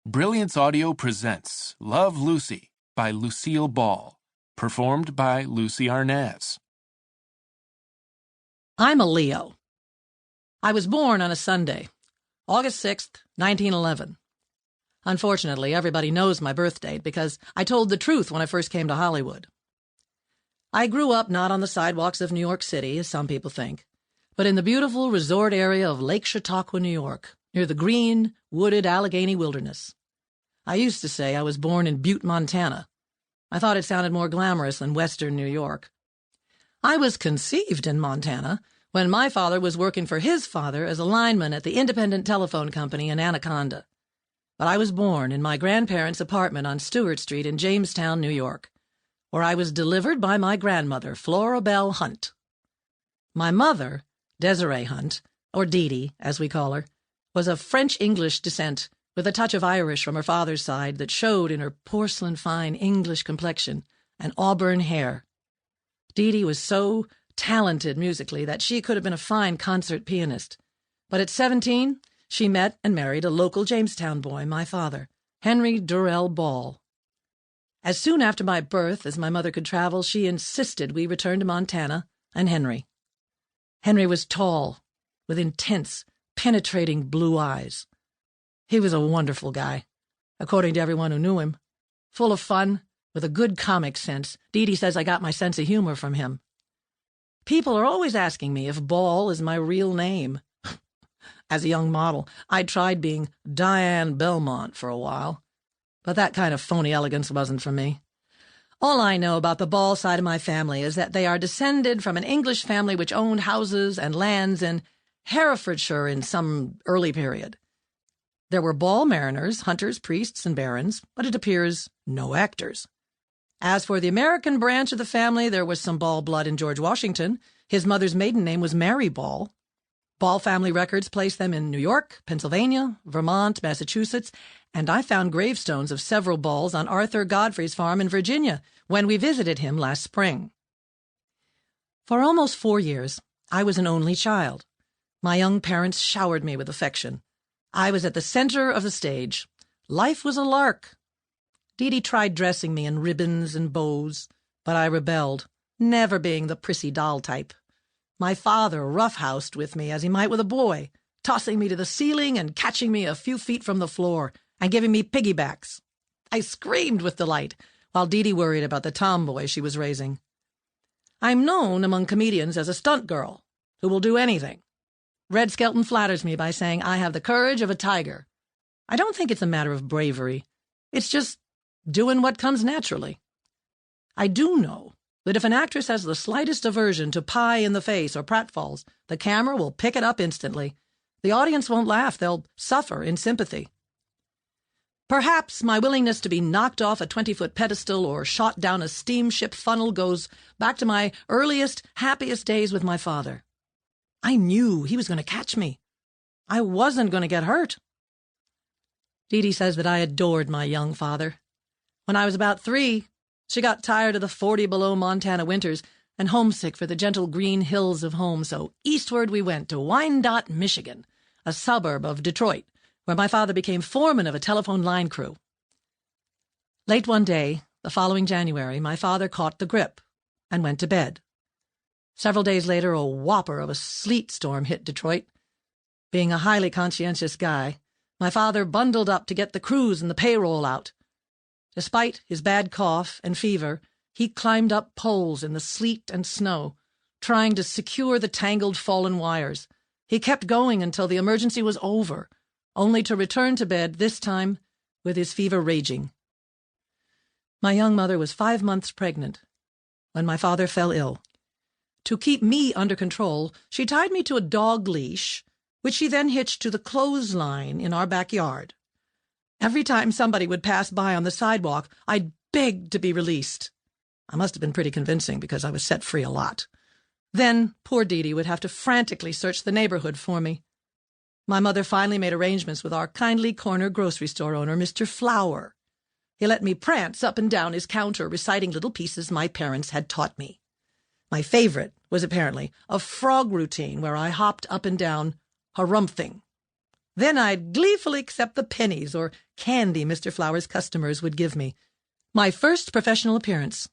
Brilliance Audio presents Love Lucy by Lucille Ball, performed by Desi Arnaz. I'm a Leo. I was born on a Sunday, August 6th, 1911. Unfortunately, everybody knows my birth date because I told the truth when I first came to Hollywood. I grew up not on the sidewalks of New York City, as some people think, but in the beautiful resort area of Lake Chautauqua, New York, near the green, wooded Allegheny wilderness. I used to say I was born in Butte, Montana. I thought it sounded more glamorous than Western New York. I was conceived in Montana when my father was working for his father as a lineman at the independent telephone company in Anaconda. But I was born in my grandparents' apartment on Stewart Street in Jamestown, New York, where I was delivered by my grandmother, Flora Bell Hunt. My mother, Desiree Hunt, or Dee Dee, as we call her, was of French-English descent, with a touch of Irish from her father's side that showed in her porcelain-fine English complexion and auburn hair. Dee Dee was so talented musically that she could have been a fine concert pianist. But at 17, she met and married a local Jamestown boy, my father, Henry Durrell Ball. As soon after my birth as my mother could travel, she insisted we return to Montana and Henry. Henry was tall, with intense, penetrating blue eyes. He was a wonderful guy, according to everyone who knew him. Full of fun, with a good comic sense. Dee Dee says I got my sense of humor from him. People are always asking me if Ball is my real name. As a young model, I tried being Diane Belmont for a while, but that kind of phony elegance wasn't for me. All I know about the Ball side of my family is that they are descended from an English family which owned houses and lands in Herefordshire in some early period. There were Ball mariners, hunters, priests, and barons, but it appears no actors. As for the American branch of the family, there was some Ball blood in George Washington. His mother's maiden name was Mary Ball. Ball family records place them in New York, Pennsylvania, Vermont, Massachusetts, and I found gravestones of several Balls on Arthur Godfrey's farm in Virginia when we visited him last spring. For almost 4 years, I was an only child. My young parents showered me with affection. I was at the center of the stage. Life was a lark. Dee Dee tried dressing me in ribbons and bows, but I rebelled, never being the prissy doll type. My father roughhoused with me as he might with a boy, tossing me to the ceiling and catching me a few feet from the floor and giving me piggybacks. I screamed with delight, while Dee Dee worried about the tomboy she was raising. I'm known among comedians as a stunt girl who will do anything. Red Skelton flatters me by saying I have the courage of a tiger. I don't think it's a matter of bravery. It's just doing what comes naturally. I do know that if an actress has the slightest aversion to pie in the face or pratfalls, the camera will pick it up instantly. The audience won't laugh. They'll suffer in sympathy. Perhaps my willingness to be knocked off a 20-foot pedestal or shot down a steamship funnel goes back to my earliest, happiest days with my father. I knew he was going to catch me. I wasn't going to get hurt. Dee Dee says that I adored my young father. When I was about 3, she got tired of the 40-below Montana winters and homesick for the gentle green hills of home, so eastward we went to Wyandotte, Michigan, a suburb of Detroit, where my father became foreman of a telephone line crew. Late one day, the following January, my father caught the grip and went to bed. Several days later, a whopper of a sleet storm hit Detroit. Being a highly conscientious guy, my father bundled up to get the crews and the payroll out. Despite his bad cough and fever, he climbed up poles in the sleet and snow, trying to secure the tangled fallen wires. He kept going until the emergency was over, only to return to bed, this time with his fever raging. My young mother was 5 months pregnant when my father fell ill. To keep me under control, she tied me to a dog leash, which she then hitched to the clothesline in our backyard. Every time somebody would pass by on the sidewalk, I'd beg to be released. I must have been pretty convincing because I was set free a lot. Then poor Dee Dee would have to frantically search the neighborhood for me. My mother finally made arrangements with our kindly corner grocery store owner, Mr. Flower. He let me prance up and down his counter, reciting little pieces my parents had taught me. My favorite was apparently a frog routine where I hopped up and down harumphing. Then I'd gleefully accept the pennies or candy Mr. Flower's customers would give me. My first professional appearance.